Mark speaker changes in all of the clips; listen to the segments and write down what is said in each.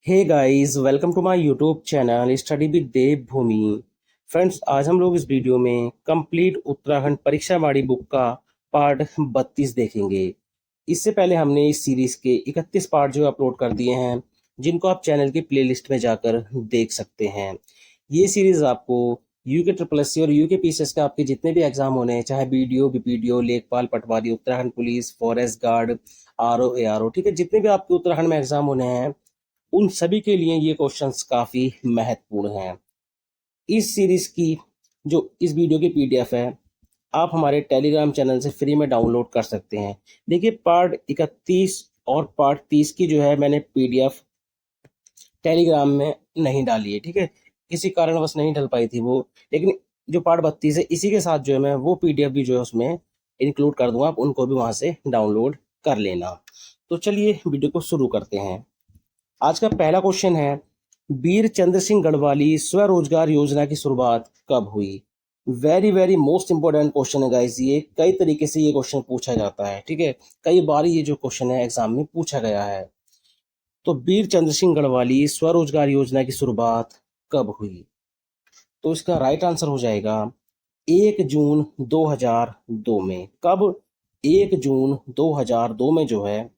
Speaker 1: Hey guys, welcome to my YouTube channel study with Dev Bhoomi. Friends, आज हम लोग इस वीडियो में कंप्लीट उत्तराखंड परीक्षा बाड़ी बुक का पार्ट 32 देखेंगे। इससे पहले हमने इस सीरीज के 31 पार्ट जो अपलोड कर दिए हैं, जिनको आप चैनल की प्लेलिस्ट में जाकर देख सकते हैं। ये सीरीज आपको यूके ट्रिपल एस सी और यूके पीसीएस के आपके जितने भी एग्जाम होने हैं, चाहे बीडीओ, बीपीडीओ, लेखपाल, पटवारी, Uttarakhand police, forest guard, RO, ARO, ठीक है, जितने भी आपके उत्तराखंड में एग्जाम होने हैं उन सभी के लिए ये क्वेश्चंस काफ़ी महत्वपूर्ण हैं। इस सीरीज की जो इस वीडियो की पीडीएफ है, आप हमारे टेलीग्राम चैनल से फ्री में डाउनलोड कर सकते हैं। देखिए, पार्ट 31 और पार्ट 30 की जो है मैंने पीडीएफ टेलीग्राम में नहीं डाली है, ठीक है, किसी कारणवश नहीं डल पाई थी वो। लेकिन जो पार्ट 32 है, इसी के साथ जो है मैं वो पीडीएफ भी जो है उसमें इंक्लूड कर दूंगा, आप उनको भी वहां से डाउनलोड कर लेना। तो चलिए वीडियो को शुरू करते हैं। आज का पहला क्वेश्चन है, वीर चंद्र सिंह गढ़वाली स्वरोजगार योजना की शुरुआत कब हुई? Very very most important question है गाइस। ये कई तरीके से ये क्वेश्चन पूछा जाता है, ठीक है, कई बार ये जो क्वेश्चन है एग्जाम में पूछा गया है। तो वीर चंद्र सिंह गढ़वाली स्वरोजगार योजना की शुरुआत कब हुई? तो इसका राइट आंसर हो जाएगा 1 जून 2002 में। कब? 1 जून 2002 में जो है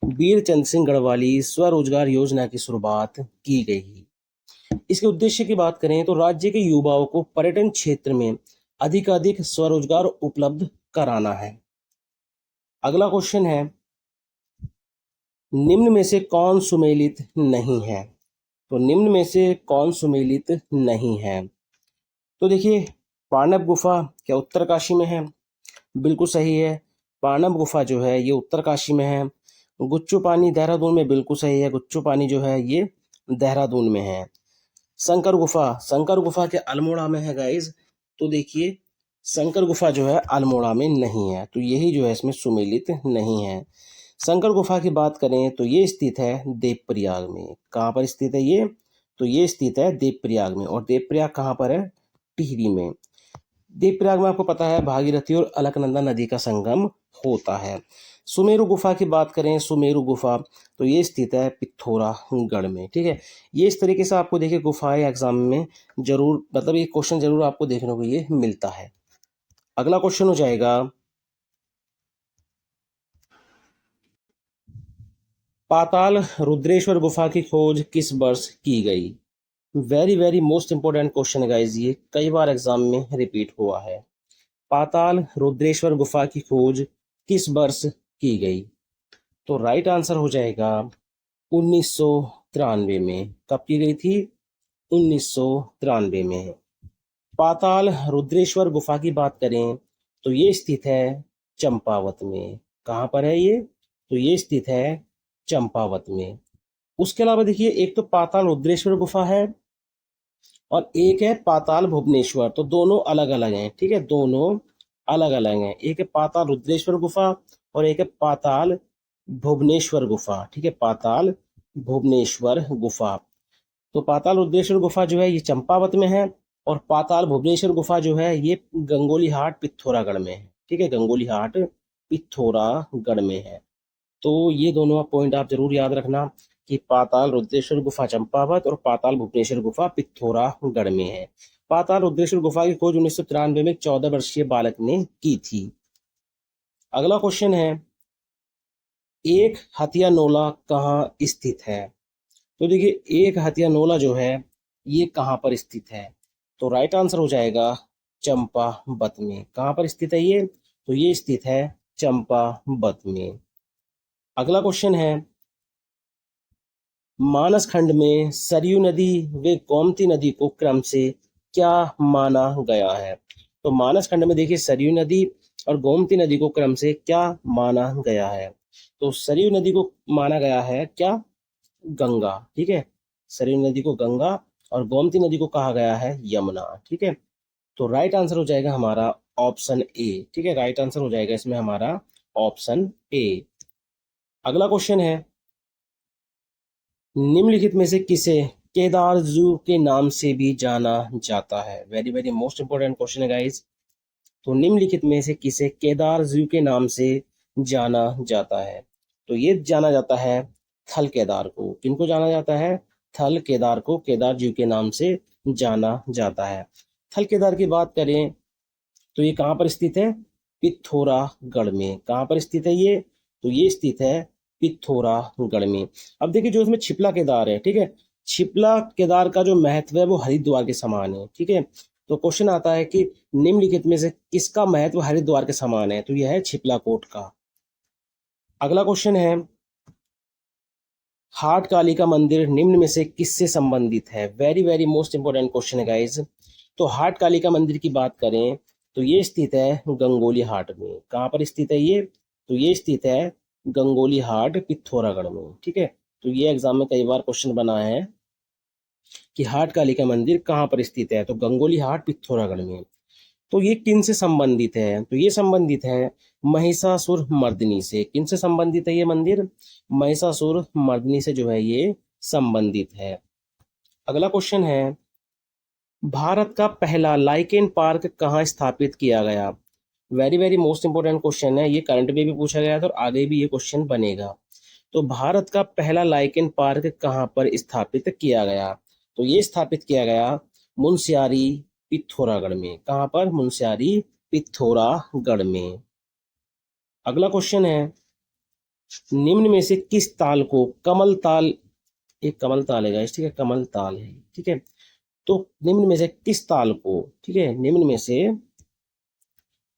Speaker 1: वीर चंद्र सिंह गढ़वाली स्वरोजगार योजना की शुरुआत की गई। इसके उद्देश्य की बात करें तो राज्य के युवाओं को पर्यटन क्षेत्र में अधिकाधिक स्वरोजगार उपलब्ध कराना है। अगला क्वेश्चन है, निम्न में से कौन सुमेलित नहीं है? तो निम्न में से कौन सुमेलित नहीं है? तो देखिए, पांडव गुफा क्या उत्तरकाशी में है? बिल्कुल सही है, पांडव गुफा जो है ये उत्तरकाशी में है। गुच्चू पानी देहरादून में, बिल्कुल सही है, गुच्चू पानी जो है ये देहरादून में है। शंकर गुफा के अल्मोड़ा में है गाइज। तो देखिए, शंकर गुफा जो है अल्मोड़ा में नहीं है, तो यही जो है इसमें सुमेलित नहीं है। शंकर गुफा की बात करें तो ये स्थित है देवप्रयाग में। कहाँ पर स्थित है ये? तो ये स्थित है देवप्रयाग में। और देवप्रयाग कहाँ पर है? टिहरी में। देवप्रयाग में आपको पता है भागीरथी और अलकनंदा नदी का संगम होता है। सुमेरु गुफा की बात करें, सुमेरु गुफा तो ये स्थित है पिथौरागढ़ में, ठीक है। ये इस तरीके से आपको देखिए गुफाएं एग्जाम में जरूर, मतलब ये क्वेश्चन जरूर आपको देखने को ये मिलता है। अगला क्वेश्चन हो जाएगा, पाताल रुद्रेश्वर गुफा की खोज किस वर्ष की गई? Very very most important question है गाइज, ये कई बार एग्जाम में रिपीट हुआ है। पाताल रुद्रेश्वर गुफा की खोज किस वर्ष की गई? तो राइट आंसर हो जाएगा 1993 में। कब की गई थी? 1993 में। पाताल रुद्रेश्वर गुफा की बात करें तो ये स्थित है चंपावत में। कहाँ पर है ये? तो ये स्थित है चंपावत में। उसके अलावा देखिए, एक तो पाताल रुद्रेश्वर गुफा है और एक है पाताल भुवनेश्वर, तो दोनों अलग अलग हैं, ठीक है, दोनों अलग अलग हैं। एक है पाताल रुद्रेश्वर गुफा और एक है पाताल भुवनेश्वर गुफा, ठीक है, पाताल भुवनेश्वर गुफा। तो पाताल रुद्रेश्वर गुफा जो है ये चंपावत में है और पाताल भुवनेश्वर गुफा जो है ये गंगोली हाट पिथौरागढ़ में है, ठीक है, गंगोली हाट पिथौरागढ़ में है। तो ये दोनों पॉइंट आप जरूर याद रखना कि पाताल रुद्रेश्वर गुफा चंपावत और पाताल भुवनेश्वर गुफा पिथौरागढ़ में है। पाताल रुद्रेश्वर गुफा की खोज 1993 में एक 14 वर्षीय बालक ने की थी। अगला क्वेश्चन है, एक हथिया नोला कहाँ स्थित है? तो देखिए, एक हथिया नोला जो है ये कहाँ पर स्थित है? तो राइट आंसर हो जाएगा चंपावत में। कहाँ पर स्थित है ये? तो ये स्थित है चंपावत में। अगला क्वेश्चन है, मानस खंड में सरयू नदी व गोमती नदी को क्रम से क्या माना गया है? तो मानस खंड में देखिए सरयू नदी और गोमती नदी को क्रम से क्या माना गया है? तो सरयू नदी को माना गया है क्या? गंगा, ठीक है, सरयू नदी को गंगा और गोमती नदी को कहा गया है यमुना, ठीक है। तो राइट आंसर हो जाएगा हमारा ऑप्शन ए, ठीक है, राइट आंसर हो जाएगा इसमें हमारा ऑप्शन ए। अगला क्वेश्चन है, निम्नलिखित में से किसे केदार जू के नाम से भी जाना जाता है? Very very most important question है गाइस। तो निम्नलिखित में से किसे केदार जू के नाम से जाना जाता है? तो ये जाना जाता है थल केदार को। किनको जाना जाता है? थल केदार को केदार जी के नाम से जाना जाता है। थल केदार की बात करें तो ये कहाँ पर स्थित है? पिथौरागढ़ में। कहाँ पर स्थित है ये? तो ये स्थित है पिथौरागढ़ में। अब देखिए जो इसमें छिपला केदार है, ठीक है, छिपला केदार का जो महत्व है वो हरिद्वार के समान है, ठीक है। तो क्वेश्चन आता है कि निम्नलिखित में से किसका महत्व हरिद्वार के समान है? तो यह है छिपला कोट का। अगला क्वेश्चन है, हाट कालिका मंदिर निम्न में से किससे संबंधित है? Very very most important question है गाइज। तो हाट कालिका मंदिर की बात करें तो ये स्थित है गंगोली हाट में। कहाँ पर स्थित है ये? तो ये स्थित है गंगोली हाट पिथौरागढ़ में, ठीक है। तो ये एग्जाम में कई बार क्वेश्चन बना है कि हाट कालिका मंदिर कहाँ पर स्थित है? तो गंगोली हाट पिथौरागढ़ में। तो ये किन से संबंधित है? तो ये संबंधित है महिषासुर मर्दिनी से। किन से संबंधित है ये मंदिर? महिषासुर मर्दिनी से जो है ये संबंधित है। अगला क्वेश्चन है, भारत का पहला लाइकेन पार्क कहाँ स्थापित किया गया? Very very most important question है, ये करंट में भी पूछा गया था और आगे भी ये क्वेश्चन बनेगा। तो भारत का पहला लाइकेन पार्क कहाँ पर स्थापित किया गया? तो ये स्थापित किया गया मुनस्यारी पिथौरागढ़ में। कहाँ पर? मुनस्यारी पिथौरागढ़ में। अगला क्वेश्चन है, निम्न में से किस ताल को कमल ताल, एक कमल ताल है गाइस, ठीक है, कमल ताल है, ठीक है। तो निम्न में से किस ताल को, ठीक है, निम्न में से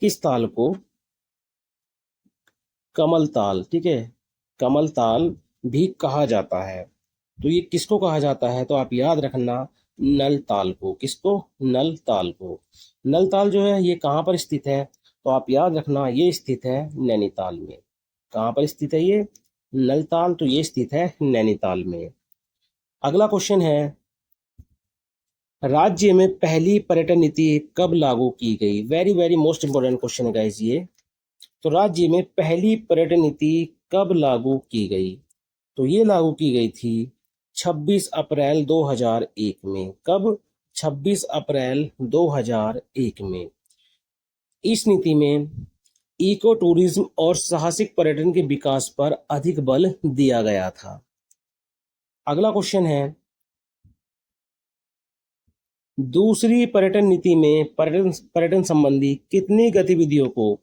Speaker 1: किस ताल को कमल ताल, ठीक है, कमल ताल भी कहा जाता है? तो ये किसको कहा जाता है? तो आप याद रखना नल ताल को। किसको? नल ताल को। नल ताल जो है ये कहाँ पर स्थित है? तो आप याद रखना ये स्थित है नैनीताल में। कहाँ पर स्थित है ये? नलताल। तो ये स्थित है नैनीताल में। अगला क्वेश्चन है, राज्य में पहली पर्यटन नीति कब लागू की गई? Very very most important question है गाइस ये। तो राज्य में पहली पर्यटन नीति कब लागू की गई? तो ये लागू की गई थी 26 अप्रैल 2001 में। कब? 26 अप्रैल 2001 में। इस नीति में इको टूरिज्म और साहसिक पर्यटन के विकास पर अधिक बल दिया गया था। अगला क्वेश्चन है, दूसरी पर्यटन नीति में पर्यटन पर्यटन संबंधी कितनी गतिविधियों को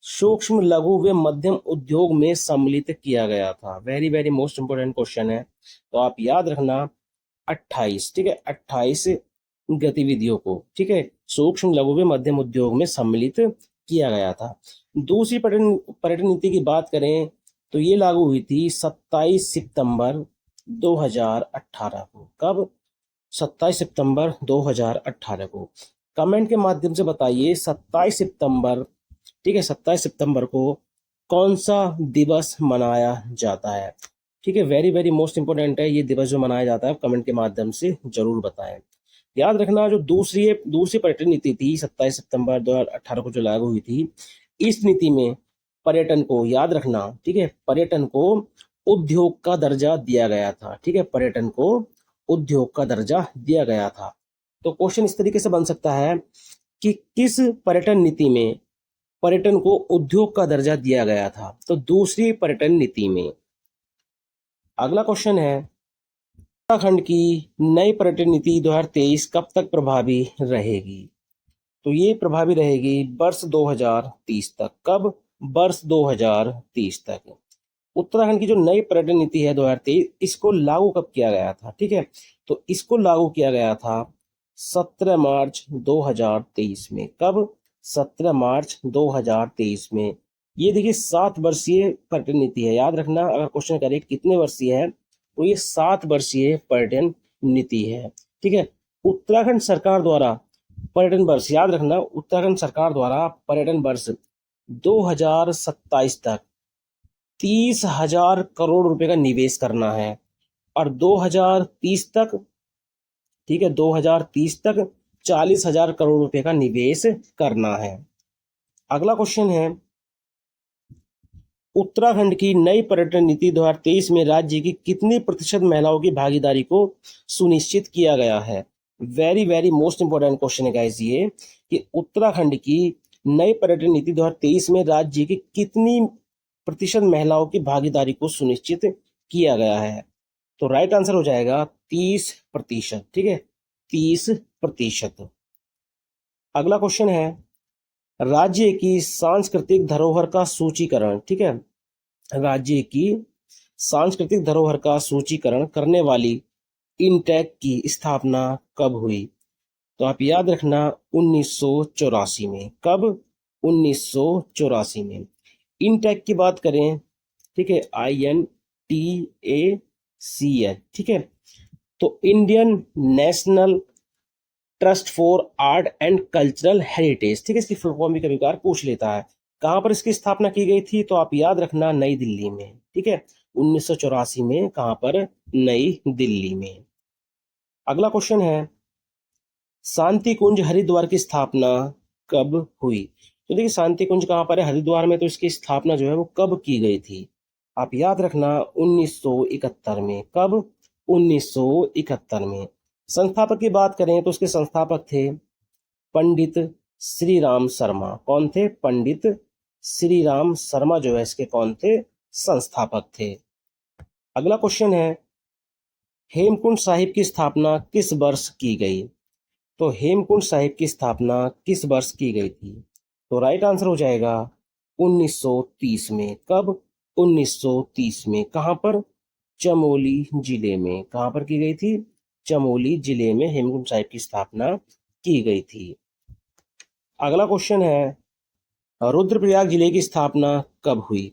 Speaker 1: सूक्ष्म लघु व मध्यम उद्योग में सम्मिलित किया गया था? Very very most important question है। तो आप याद रखना 28, ठीक है, 28 गतिविधियों को, ठीक है, सूक्ष्म लघु व मध्यम उद्योग में सम्मिलित किया गया था। दूसरी पर्यटन पर्यटन नीति की बात करें तो ये लागू हुई थी 27 सितंबर 2018 को। कब? 27 सितंबर 2018 को। कमेंट के माध्यम से बताइए 27 सितंबर, ठीक है, 27 सितंबर को कौन सा दिवस मनाया जाता है? ठीक है, वेरी वेरी मोस्ट इंपोर्टेंट है ये दिवस जो मनाया जाता है, कमेंट के माध्यम से जरूर बताएं। याद रखना जो दूसरी पर्यटन नीति थी 27 सितंबर 2018 को जो लागू हुई थी, इस नीति में पर्यटन को, याद रखना, ठीक है, पर्यटन को उद्योग का दर्जा दिया गया था। ठीक है, पर्यटन को उद्योग का दर्जा दिया गया था। तो क्वेश्चन इस तरीके से बन सकता है कि किस पर्यटन नीति में पर्यटन को उद्योग का दर्जा दिया गया था? तो दूसरी पर्यटन नीति में। अगला क्वेश्चन है, उत्तराखंड की नई पर्यटन नीति 2023 कब तक प्रभावी रहेगी? तो ये प्रभावी रहेगी वर्ष 2030 तक। कब? वर्ष 2030 तक। उत्तराखंड की जो नई पर्यटन नीति है 2023, इसको लागू कब किया गया था? ठीक है, तो इसको लागू किया गया था 17 मार्च 2023 में। कब? 17 मार्च 2023 में। ये देखिए 7 वर्षीय पर्यटन नीति है। याद रखना, अगर क्वेश्चन करे कितने वर्षीय है तो ये 7 वर्षीय पर्यटन नीति है। ठीक है, उत्तराखंड सरकार द्वारा पर्यटन वर्ष, याद रखना, उत्तराखंड सरकार द्वारा पर्यटन वर्ष 2027 तक 30,000 करोड़ रुपए का निवेश करना है और 2030 तक, ठीक है, 2030 तक 40,000 करोड़ रुपए का निवेश करना है। अगला क्वेश्चन है, उत्तराखंड की नई पर्यटन नीति 2023 में राज्य की कितनी प्रतिशत महिलाओं की भागीदारी को सुनिश्चित किया गया है? Very very most important question है गाइस ये, कि उत्तराखंड की नई पर्यटन नीति 2023 में राज्य की कितनी प्रतिशत महिलाओं की भागीदारी को सुनिश्चित किया गया है? तो राइट आंसर हो जाएगा 30%। ठीक है, 30%। अगला क्वेश्चन है, राज्य की सांस्कृतिक धरोहर का सूचीकरण, ठीक है, राज्य की सांस्कृतिक धरोहर का सूचीकरण करने वाली इंटेक की स्थापना कब हुई? तो आप याद रखना 1984 में। कब? 1984 में। इंटेक की बात करें, ठीक है, INTACH, ठीक है, तो Indian national trust for art and cultural heritage, ठीक है, इसकी फुल फॉर्म भी कभी कभार पूछ लेता है। कहां पर इसकी स्थापना की गई थी? तो आप याद रखना नई दिल्ली में। ठीक है, 1984 में। कहां पर? नई दिल्ली में। अगला क्वेश्चन है, शांति कुंज हरिद्वार की स्थापना कब हुई? तो देखिए शांति कुंज कहाँ पर है? हरिद्वार में। तो इसकी स्थापना जो है वो कब की गई थी? आप याद रखना 1971 में। कब? 1971 में। संस्थापक की बात करें तो उसके संस्थापक थे पंडित श्री राम शर्मा। कौन थे? पंडित श्री राम शर्मा जो है इसके कौन थे? संस्थापक थे। अगला क्वेश्चन है, हेमकुंड साहिब की स्थापना किस वर्ष की गई? तो हेमकुंड साहिब की स्थापना किस वर्ष की गई थी? तो राइट आंसर हो जाएगा 1930 में। कब? 1930 में। कहां पर? चमोली जिले में। कहां पर की गई थी? चमोली जिले में हेमकुंड साहिब की स्थापना की गई थी। अगला क्वेश्चन है, रुद्रप्रयाग जिले की स्थापना कब हुई?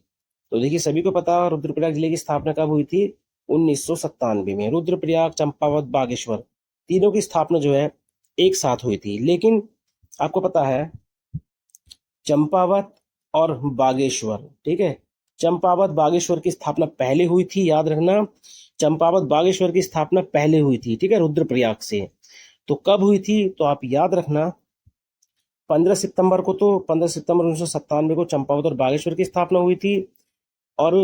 Speaker 1: तो देखिए सभी को पता रुद्रप्रयाग जिले की स्थापना कब हुई थी? 1997 में। रुद्रप्रयाग, चंपावत, बागेश्वर तीनों की स्थापना जो है एक साथ हुई थी। लेकिन आपको पता है चंपावत और बागेश्वर, ठीक है, चंपावत बागेश्वर की स्थापना पहले हुई थी। याद रखना चंपावत बागेश्वर की स्थापना पहले हुई थी, ठीक है, रुद्रप्रयाग से। तो कब हुई थी? तो आप याद रखना 15 सितंबर को। तो 15 सितंबर 1997 को चंपावत और बागेश्वर की स्थापना हुई थी। और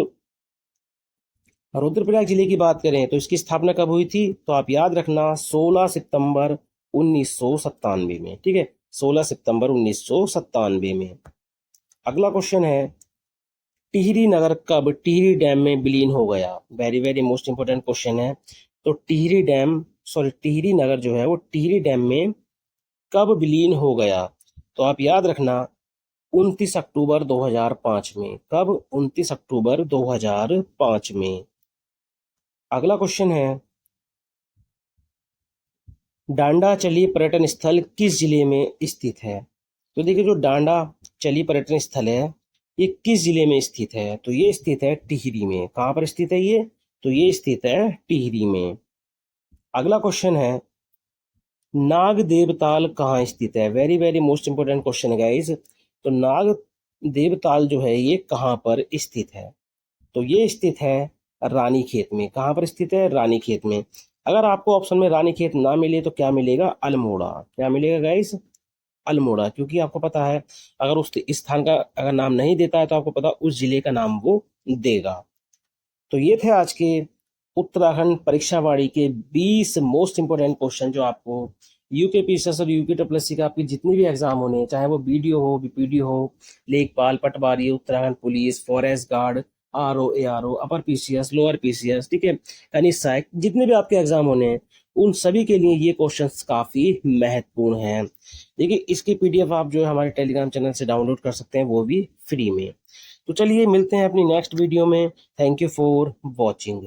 Speaker 1: रुद्रप्रयाग जिले की बात करें तो इसकी स्थापना कब हुई थी? तो आप याद रखना 16 सितंबर 1997 में। ठीक है, 16 सितंबर 1997 में। अगला क्वेश्चन है, टिहरी नगर कब टिहरी डैम में विलीन हो गया? Very very most important question है। तो टिहरी नगर जो है वो टिहरी डैम में कब विलीन हो गया? तो आप याद रखना 29 अक्टूबर 2005 में। कब? 29 अक्टूबर 2005 में। अगला क्वेश्चन है, डांडा चली पर्यटन स्थल किस जिले में स्थित है? तो देखिए जो डांडा चली पर्यटन स्थल है ये किस जिले में स्थित है? तो ये स्थित है टिहरी में। कहाँ पर स्थित है ये? तो ये स्थित है टिहरी में। अगला क्वेश्चन है, नाग देवताल कहाँ स्थित है? Very very most important question है गाइस। तो नाग देवताल जो है ये कहाँ पर स्थित है? तो ये स्थित है रानीखेत में। कहाँ पर स्थित है? रानीखेत में। अगर आपको ऑप्शन में रानीखेत ना मिले तो क्या मिलेगा? अल्मोड़ा। क्या मिलेगा गाइस? अल्मोड़ा। क्योंकि आपको पता है अगर उस स्थान का अगर नाम नहीं देता है तो आपको पता उस जिले का नाम वो देगा। तो ये थे आज के उत्तराखंड परीक्षा वाड़ी के 20 मोस्ट इंपोर्टेंट क्वेश्चन जो आपको यूके पीसीएस और यूके डब्ल्यूएससी का आपके जितने भी एग्जाम होने, चाहे वो बीडीओ हो, बीपीडीओ हो, लेखपाल, पटवारी, Uttarakhand police, forest guard, RO, ARO, upper PCS, lower PCS, ठीक है, कनिष्ठ सहायक, जितने भी आपके एग्जाम होने हैं उन सभी के लिए ये क्वेश्चंस काफी महत्वपूर्ण हैं। देखिए इसकी पीडीएफ आप जो है हमारे टेलीग्राम चैनल से डाउनलोड कर सकते हैं, वो भी फ्री में। तो चलिए मिलते हैं अपनी नेक्स्ट वीडियो में। Thank you for watching.